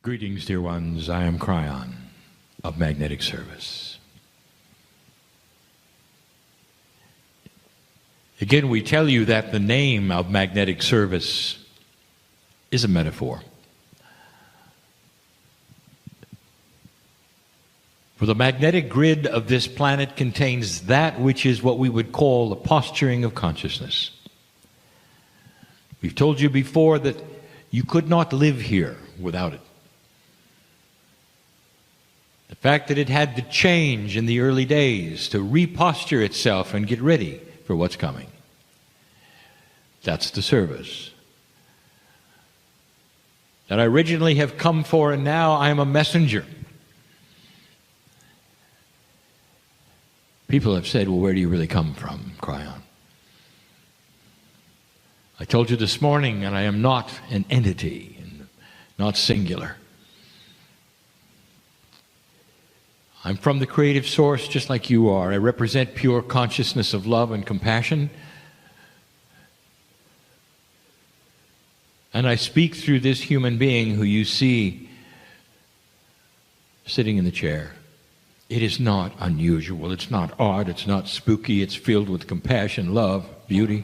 Greetings, dear ones. I am Kryon of Magnetic Service. Again, we tell you that the name of Magnetic Service is a metaphor. For the magnetic grid of this planet contains that which is what we would call the posturing of consciousness. We've told you before that you could not live here without it. The fact that it had to change in the early days to reposture itself and get ready for what's coming. That's the service that I originally have come for, and now I am a messenger. People have said, well, where do you really come from, Kryon? I told you this morning, and I am not an entity, and not singular. I'm from the creative source just like you are. I represent pure consciousness of love and compassion. And I speak through this human being who you see sitting in the chair. It is not unusual. It's not odd. It's not spooky. It's filled with compassion, love, beauty.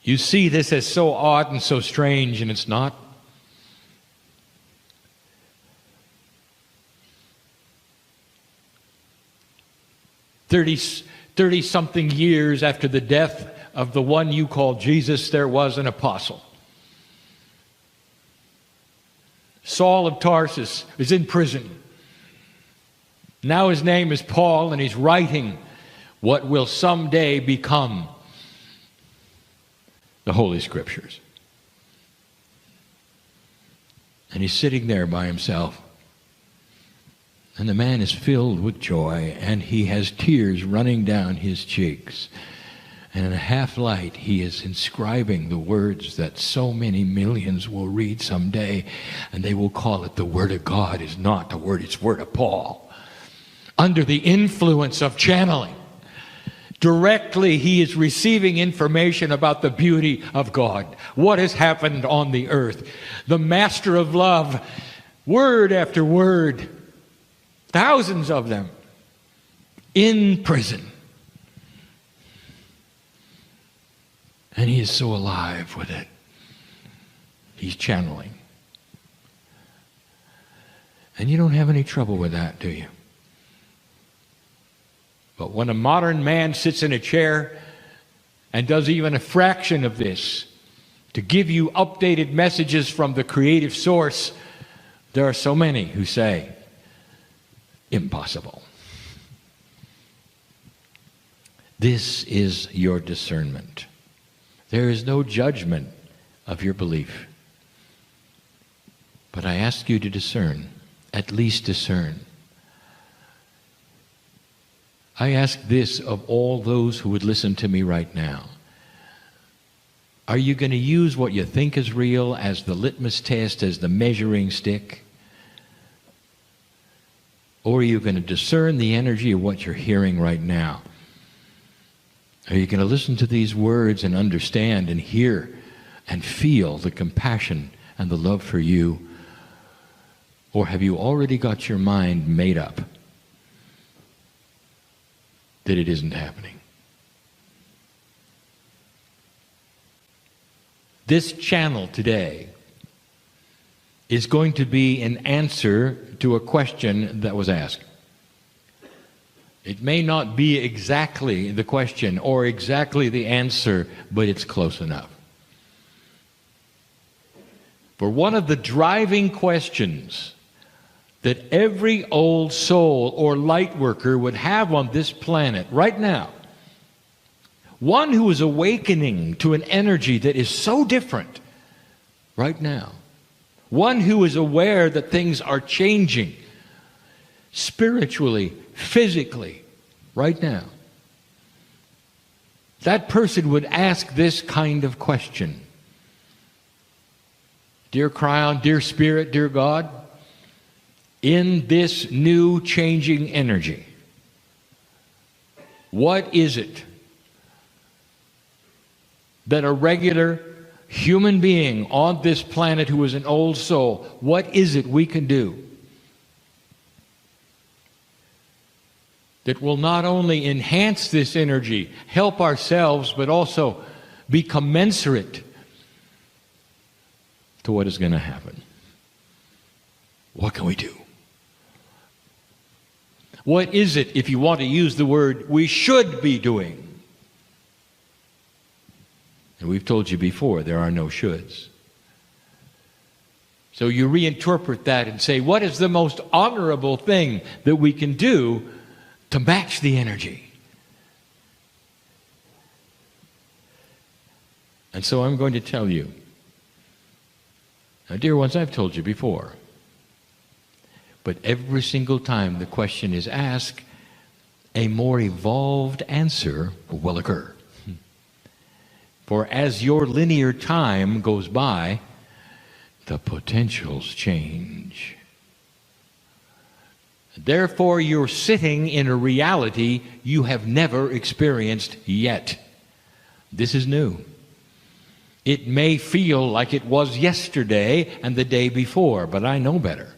You see this as so odd and so strange, and it's not. Thirty-something years after the death of the one you call Jesus, there was an apostle. Saul of Tarsus is in prison. Now his name is Paul, and he's writing what will someday become the Holy Scriptures. And he's sitting there by himself. And the man is filled with joy, and he has tears running down his cheeks. And in a half light, he is inscribing the words that so many millions will read someday, and they will call it the Word of God. Is not the Word, it's Word of Paul. Under the influence of channeling, directly he is receiving information about the beauty of God. What has happened on the earth. The Master of Love, word after word, thousands of them, in prison. And he is so alive with it. He's channeling. And you don't have any trouble with that, do you? But when a modern man sits in a chair and does even a fraction of this to give you updated messages from the creative source, there are so many who say, impossible. This is your discernment. There is no judgment of your belief. But I ask you to discern, at least discern. I ask this of all those who would listen to me right now. Are you going to use what you think is real as the litmus test, as the measuring stick? Or are you going to discern the energy of what you're hearing right now? Are you going to listen to these words and understand and hear and feel the compassion and the love for you? Or have you already got your mind made up that it isn't happening? This channel today is going to be an answer to a question that was asked. It may not be exactly the question or exactly the answer, but it's close enough. For one of the driving questions that every old soul or light worker would have on this planet right now, one who is awakening to an energy that is so different right now, one who is aware that things are changing spiritually, physically, right now. That person would ask this kind of question. Dear Kryon, dear Spirit, dear God, in this new changing energy, what is it that a regular human being on this planet who is an old soul, what is it we can do that will not only enhance this energy, help ourselves, but also be commensurate to what is going to happen? What can we do? What is it, if you want to use the word, we should be doing? And we've told you before, there are no shoulds. So you reinterpret that and say, what is the most honorable thing that we can do to match the energy? And so I'm going to tell you. Now, dear ones, I've told you before. But every single time the question is asked, a more evolved answer will occur. For as your linear time goes by, the potentials change. Therefore, you're sitting in a reality you have never experienced yet. This is new. It may feel like it was yesterday and the day before, but I know better.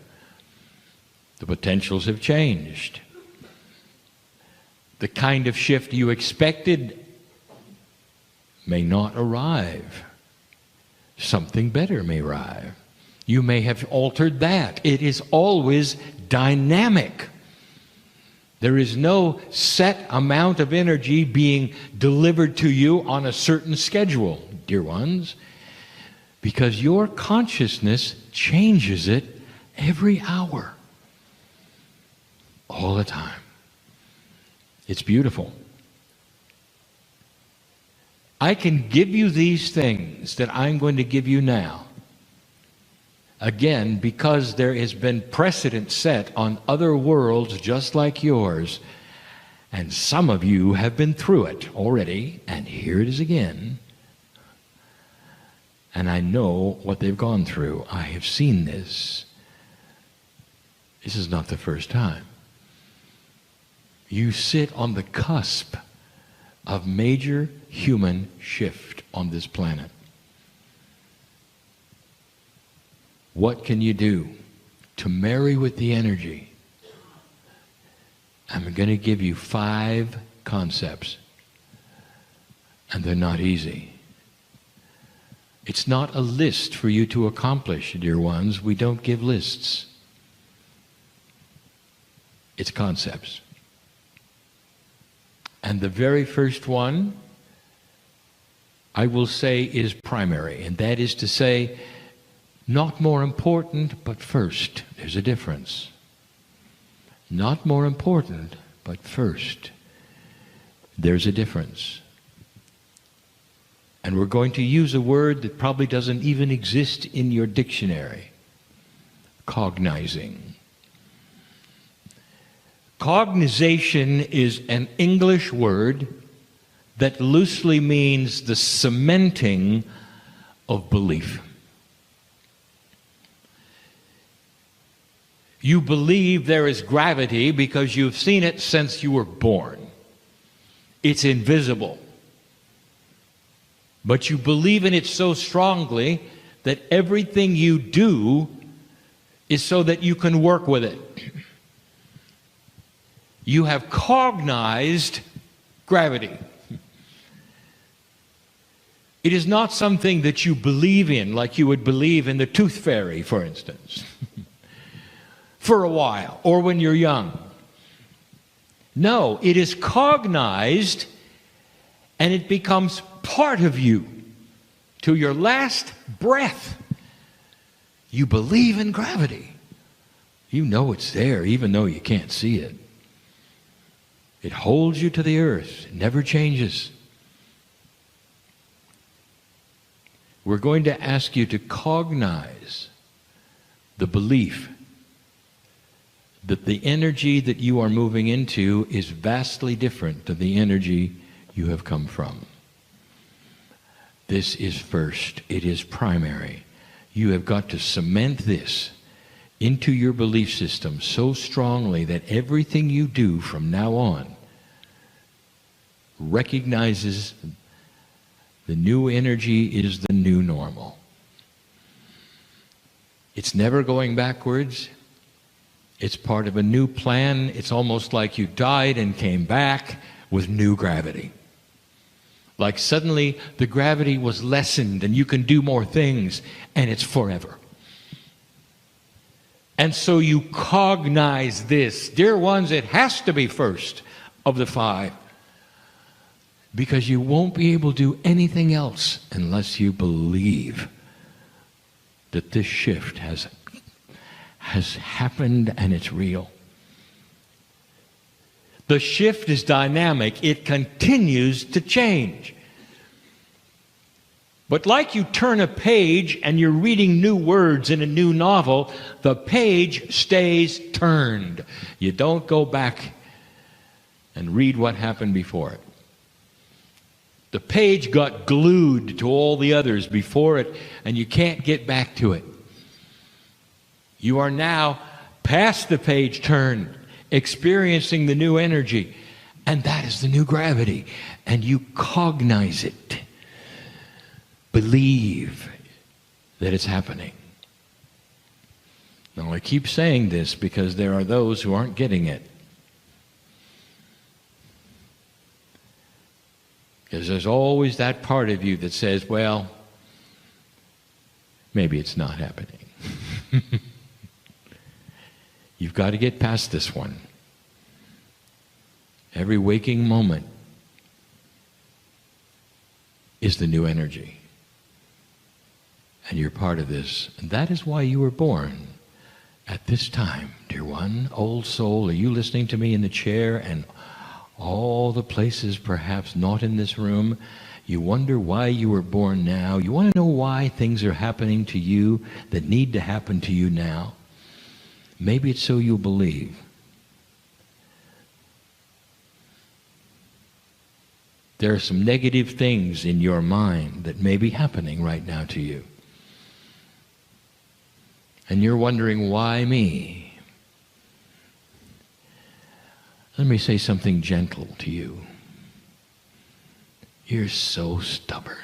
The potentials have changed. The kind of shift you expected may not arrive. Something better may arrive. You may have altered that. It is always dynamic. There is no set amount of energy being delivered to you on a certain schedule, dear ones, because your consciousness changes it every hour, all the time. It's beautiful. I can give you these things that I'm going to give you now. Again, because there has been precedent set on other worlds just like yours, and some of you have been through it already, and here it is again. And I know what they've gone through. I have seen this. This is not the first time. You sit on the cusp of major human shift on this planet. What can you do to marry with the energy? I'm going to give you 5 concepts, and they're not easy. It's not a list for you to accomplish, dear ones. We don't give lists. It's concepts. And the very first one, I will say, is primary, and that is to say, not more important, but first. There's a difference. Not more important, but first. There's a difference. And we're going to use a word that probably doesn't even exist in your dictionary. Cognizing. Cognization is an English word that loosely means the cementing of belief. You believe there is gravity because you've seen it since you were born. It's invisible. But you believe in it so strongly that everything you do is so that you can work with it. You have cognized gravity. It is not something that you believe in, like you would believe in the tooth fairy, for instance, for a while, or when you're young. No, it is cognized, and it becomes part of you to your last breath. You believe in gravity. You know it's there, even though you can't see it. It holds you to the earth. It never changes. We're going to ask you to cognize the belief that the energy that you are moving into is vastly different than the energy you have come from. This is first. It is primary. You have got to cement this into your belief system so strongly that everything you do from now on recognizes The new energy is the new normal. It's never going backwards. It's part of a new plan. It's almost like you died and came back with new gravity. Like suddenly the gravity was lessened and you can do more things, and it's forever. And so you cognize this. Dear ones, it has to be first of the five, because you won't be able to do anything else unless you believe that this shift has happened and it's real. The shift is dynamic. It continues to change. But like you turn a page and you're reading new words in a new novel, the page stays turned. You don't go back and read what happened before it. The page got glued to all the others before it, and you can't get back to it. You are now past the page turn, experiencing the new energy, and that is the new gravity, and you cognize it. Believe that it's happening. Now, I keep saying this because there are those who aren't getting it. Because there's always that part of you that says, well, maybe it's not happening. You've got to get past this one. Every waking moment is the new energy. And you're part of this. And that is why you were born at this time, dear one. Old soul, are you listening to me in the chair and all the places perhaps not in this room? You wonder why you were born now. You want to know why things are happening to you that need to happen to you now. Maybe it's so you'll believe. There are some negative things in your mind that may be happening right now to you. And you're wondering, why me? Let me say something gentle to you. You're so stubborn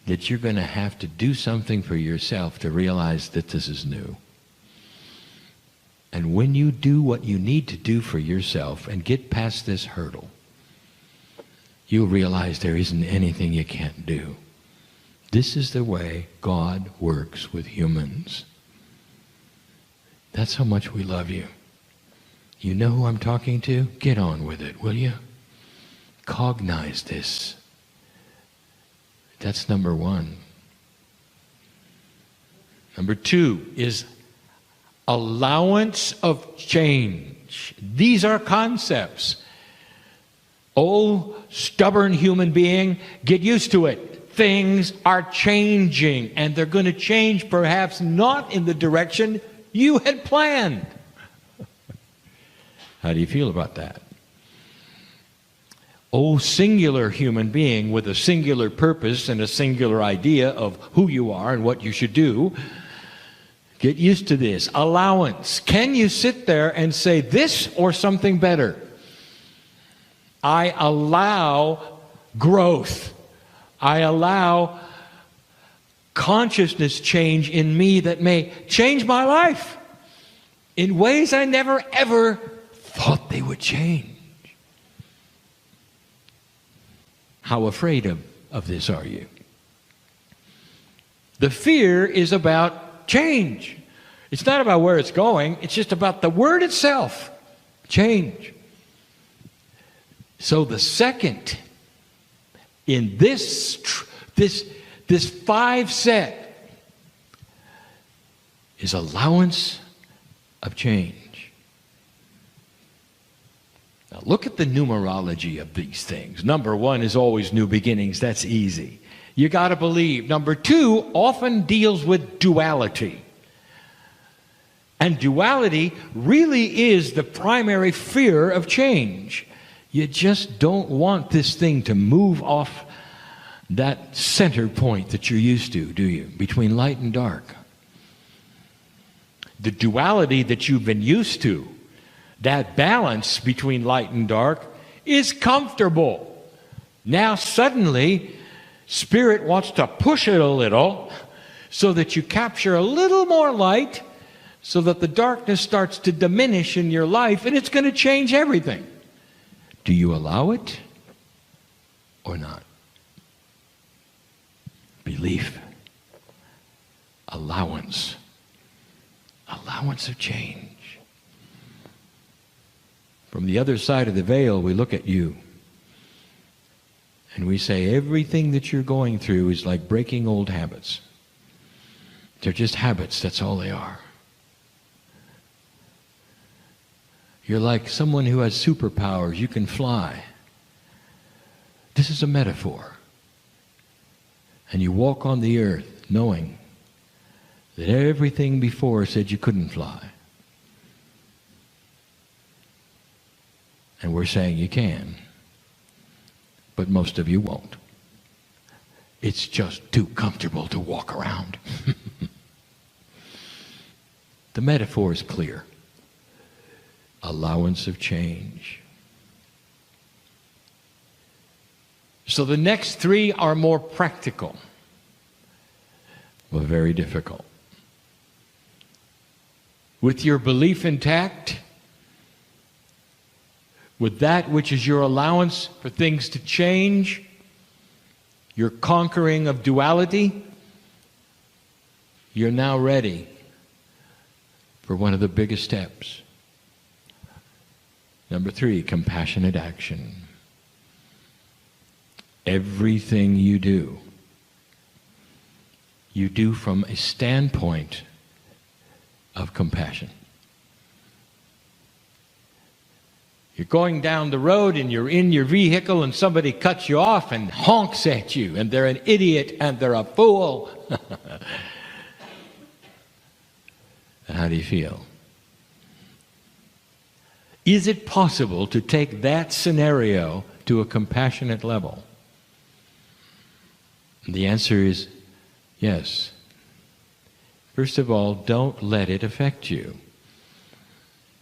that you're going to have to do something for yourself to realize that this is new. And when you do what you need to do for yourself and get past this hurdle, you'll realize there isn't anything you can't do. This is the way God works with humans. That's how much we love you. You know who I'm talking to? Get on with it, will you? Cognize this. That's number one. Number two is allowance of change. These are concepts. Oh, stubborn human being, get used to it. Things are changing, and they're going to change perhaps not in the direction you had planned. How do you feel about that? Oh, singular human being with a singular purpose and a singular idea of who you are and what you should do, get used to this. Allowance. Can you sit there and say this or something better? I allow growth. I allow consciousness change in me that may change my life in ways I never ever thought they would change. How afraid of this are you? The fear is about change. It's not about where it's going. It's just about the word itself. Change. So the second in this five set is allowance of change. Now look at the numerology of these things. Number one is always new beginnings. That's easy. You got to believe. Number two often deals with duality. And duality really is the primary fear of change. You just don't want this thing to move off that center point that you're used to, do you? Between light and dark. The duality that you've been used to, that balance between light and dark, is comfortable. Now suddenly, Spirit wants to push it a little so that you capture a little more light, so that the darkness starts to diminish in your life, and it's going to change everything. Do you allow it or not? Belief. Allowance. Allowance of change. From the other side of the veil, we look at you and we say everything that you're going through is like breaking old habits. They're just habits, that's all they are. You're like someone who has superpowers. You can fly. This is a metaphor. And you walk on the earth knowing that everything before said you couldn't fly. And we're saying you can. But most of you won't. It's just too comfortable to walk around. The metaphor is clear. Allowance of change. So the next three are more practical, but very difficult. With your belief intact, with that which is your allowance for things to change, your conquering of duality, you're now ready for one of the biggest steps. Number 3, compassionate action. Everything you do from a standpoint of compassion. You're going down the road and you're in your vehicle and somebody cuts you off and honks at you and they're an idiot and they're a fool. How do you feel? Is it possible to take that scenario to a compassionate level? The answer is yes. First of all, don't let it affect you.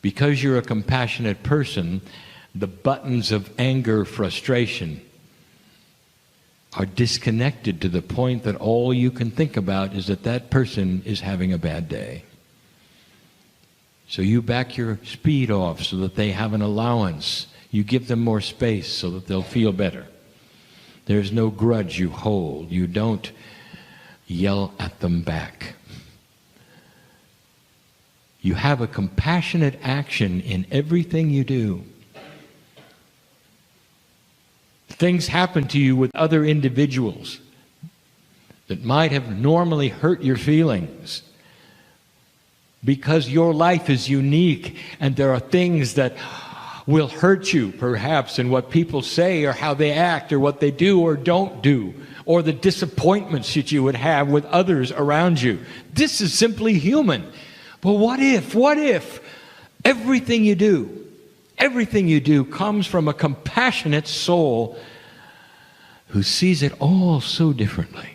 Because you're a compassionate person, the buttons of anger, frustration are disconnected to the point that all you can think about is that that person is having a bad day. So you back your speed off so that they have an allowance. You give them more space so that they'll feel better. There's no grudge you hold. You don't yell at them back. You have a compassionate action in everything you do. Things happen to you with other individuals that might have normally hurt your feelings because your life is unique and there are things that will hurt you perhaps in what people say or how they act or what they do or don't do or the disappointments that you would have with others around you. This is simply human. But what if everything you do comes from a compassionate soul who sees it all so differently?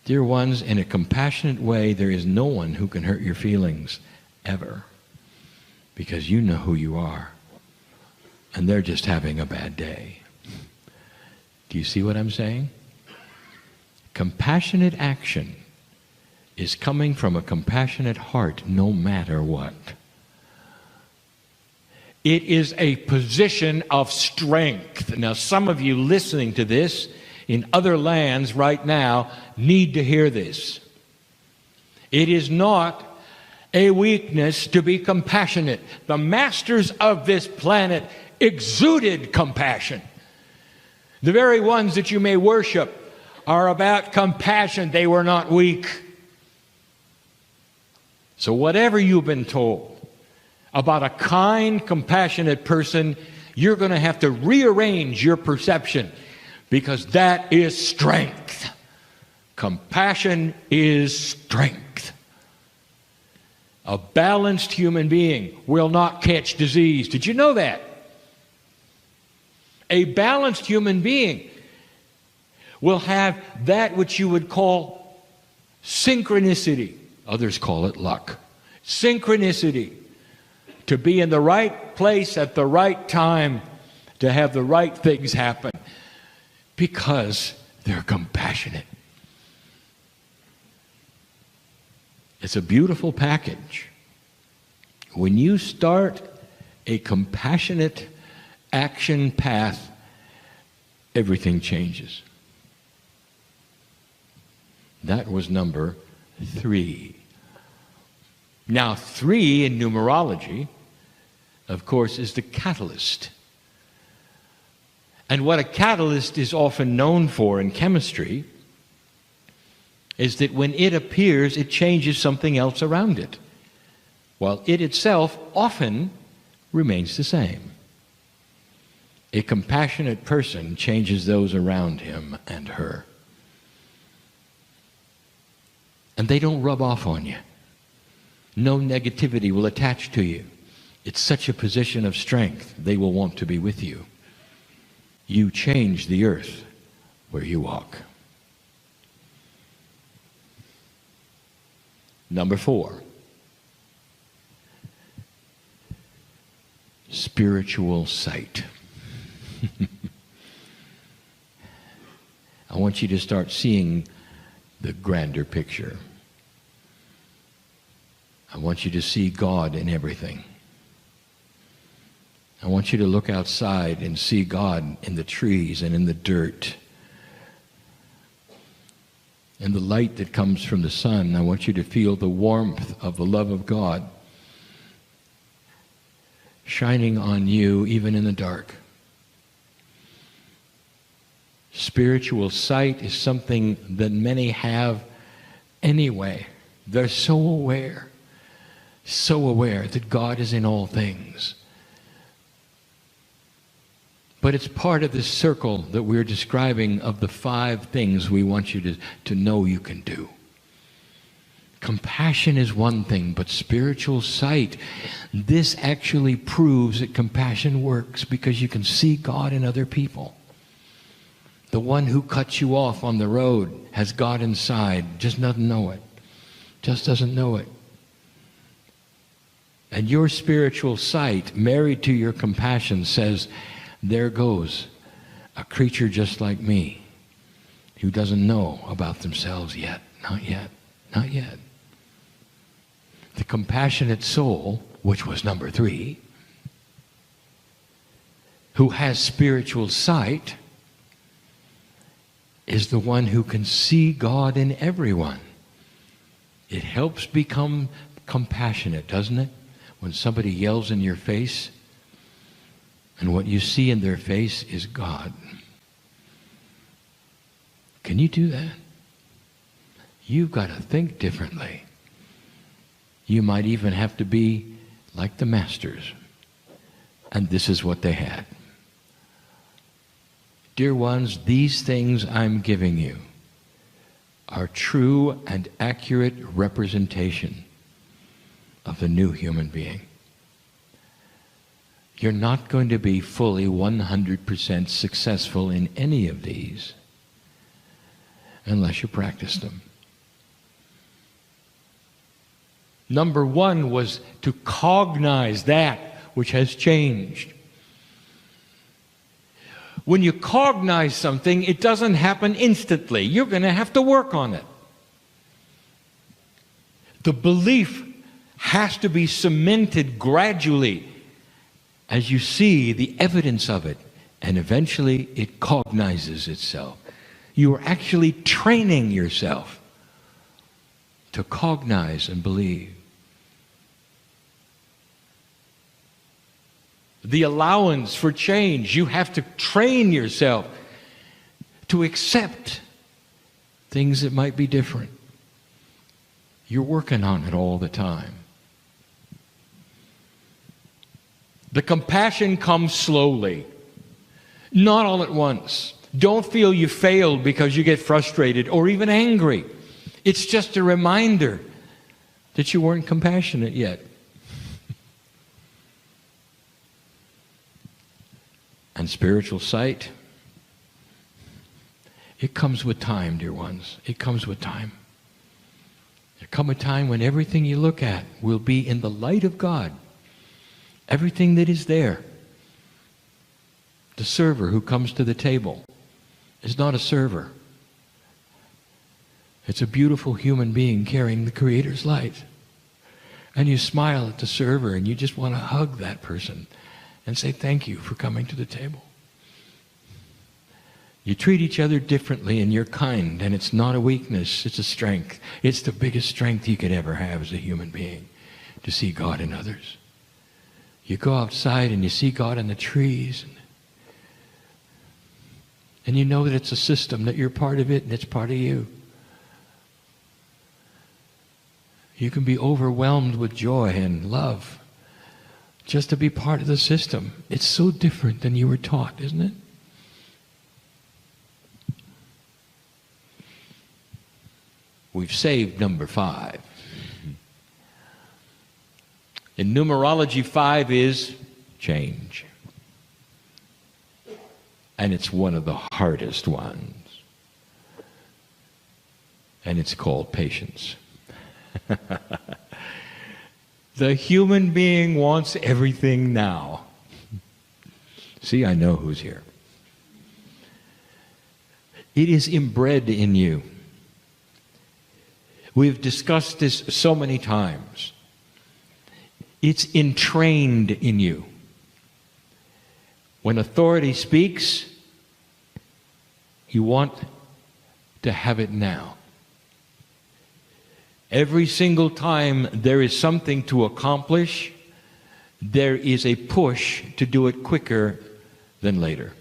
Dear ones, in a compassionate way, there is no one who can hurt your feelings ever, because you know who you are, and they're just having a bad day. Do you see what I'm saying? Compassionate action is coming from a compassionate heart no matter what. It is a position of strength. Now, some of you listening to this in other lands right now need to hear this. It is not a weakness to be compassionate. The masters of this planet exuded compassion. The very ones that you may worship are about compassion. They were not weak. So whatever you've been told about a kind, compassionate person, you're going to have to rearrange your perception, because that is strength. Compassion is strength. A balanced human being will not catch disease. Did you know that? A balanced human being will have that which you would call synchronicity. Others call it luck. Synchronicity. to be in the right place at the right time, to have the right things happen, because they're compassionate. It's a beautiful package. When you start a compassionate action path, everything changes. That was number 3. Now, 3 in numerology, of course, is the catalyst. And what a catalyst is often known for in chemistry is that when it appears, it changes something else around it, while it itself often remains the same. A compassionate person changes those around him and her. And they don't rub off on you. No negativity will attach to you. It's such a position of strength, they will want to be with you. You change the earth where you walk. Number 4, spiritual sight. I want you to start seeing the grander picture. I want you to see God in everything. I want you to look outside and see God in the trees and in the dirt. And the light that comes from the sun. I want you to feel the warmth of the love of God shining on you even in the dark. Spiritual sight is something that many have anyway. They're so aware that God is in all things. But it's part of this circle that we're describing of the 5 things we want you to know you can do. Compassion is one thing, but spiritual sight, this actually proves that compassion works because you can see God in other people. The one who cuts you off on the road has God inside, just doesn't know it. Just doesn't know it. And your spiritual sight, married to your compassion, says, there goes a creature just like me who doesn't know about themselves yet. Not yet. Not yet. The compassionate soul, which was number 3, who has spiritual sight, is the one who can see God in everyone. It helps become compassionate, doesn't it? When somebody yells in your face, and what you see in their face is God. Can you do that? You've got to think differently. You might even have to be like the masters. And this is what they had. Dear ones, these things I'm giving you are true and accurate representation of the new human being. You're not going to be fully 100% successful in any of these unless you practice them. Number 1 was to cognize that which has changed. When you cognize something, it doesn't happen instantly. You're going to have to work on it. The belief has to be cemented gradually as you see the evidence of it, and eventually it cognizes itself. You are actually training yourself to cognize and believe. The allowance for change, you have to train yourself to accept things that might be different. You're working on it all the time. The compassion comes slowly, not all at once. Don't feel you failed because you get frustrated or even angry. It's just a reminder that you weren't compassionate yet. And spiritual sight, it comes with time, dear ones. It comes with time. There comes a time when everything you look at will be in the light of God. Everything that is there. The server who comes to the table is not a server. It's a beautiful human being carrying the Creator's light. And you smile at the server and you just want to hug that person and say thank you for coming to the table. You treat each other differently and you're kind, and it's not a weakness, it's a strength. It's the biggest strength you could ever have as a human being, to see God in others. You go outside and you see God in the trees, and you know that it's a system, that you're part of it and it's part of you. You can be overwhelmed with joy and love just to be part of the system. It's so different than you were taught, isn't it? We've saved number 5. In numerology, 5 is change. And it's one of the hardest ones. And it's called patience. The human being wants everything now. See, I know who's here. It is inbred in you. We've discussed this so many times. It's entrained in you. When authority speaks, you want to have it now. Every single time there is something to accomplish, there is a push to do it quicker than later.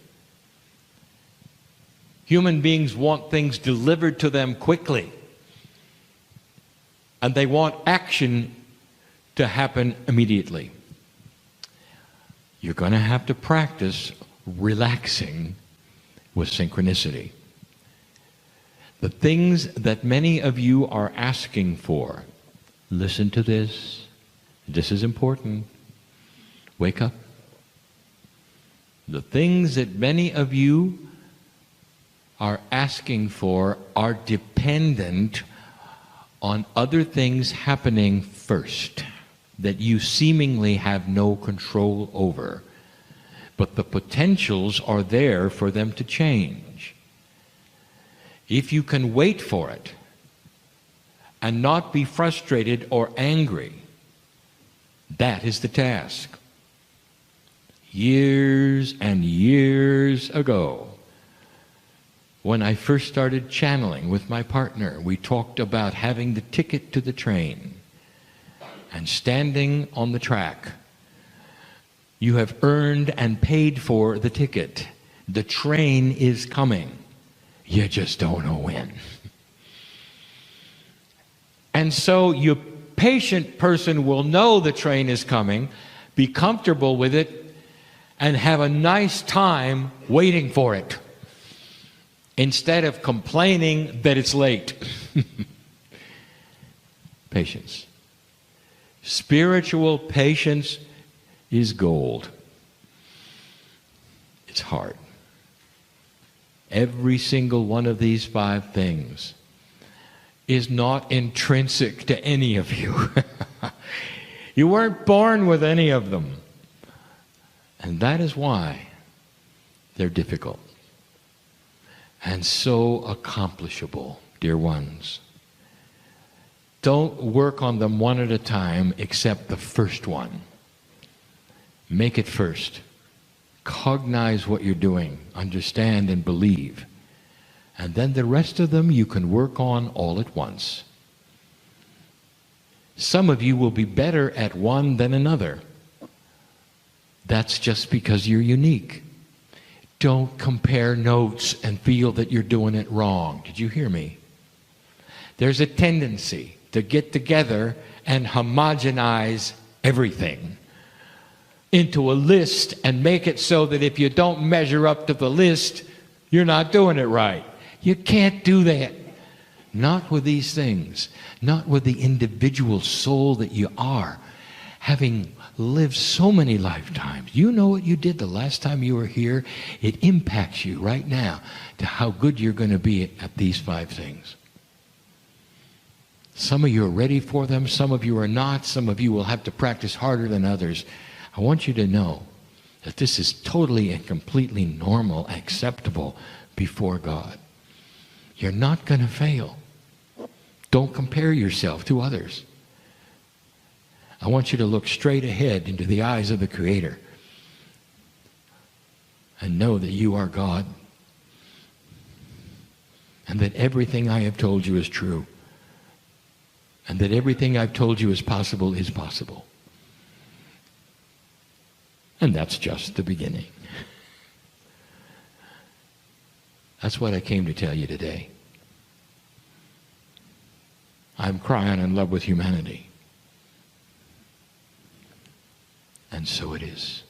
Human beings want things delivered to them quickly. And they want action to happen immediately. You're going to have to practice relaxing with synchronicity. The things that many of you are asking for, listen to this. This is important. Wake up. The things that many of you are asking for are dependent on other things happening first that you seemingly have no control over. But the potentials are there for them to change. If you can wait for it and not be frustrated or angry, that is the task. Years and years ago, when I first started channeling with my partner, we talked about having the ticket to the train and standing on the track. You have earned and paid for the ticket. The train is coming. You just don't know when. And so your patient person will know the train is coming, be comfortable with it, and have a nice time waiting for it, instead of complaining that it's late. Patience. Spiritual patience is gold. It's hard. Every single one of these 5 things is not intrinsic to any of you. You weren't born with any of them. And that is why they're difficult and so accomplishable, dear ones. Don't work on them one at a time except the first one. Make it first. Cognize what you're doing, understand and believe. And then the rest of them you can work on all at once. Some of you will be better at one than another. That's just because you're unique. Don't compare notes and feel that you're doing it wrong. Did you hear me? There's a tendency to get together and homogenize everything into a list and make it so that if you don't measure up to the list, you're not doing it right. You can't do that. Not with these things. Not with the individual soul that you are, having lived so many lifetimes. You know what you did the last time you were here. It impacts you right now to how good you're going to be at these 5 things. Some of you are ready for them. Some of you are not. Some of you will have to practice harder than others. I want you to know that this is totally and completely normal, acceptable before God. You're not going to fail. Don't compare yourself to others. I want you to look straight ahead into the eyes of the Creator and know that you are God and that everything I have told you is true and that everything I've told you is possible is possible. And that's just the beginning. That's what I came to tell you today. I'm Kryon in love with humanity. And so it is.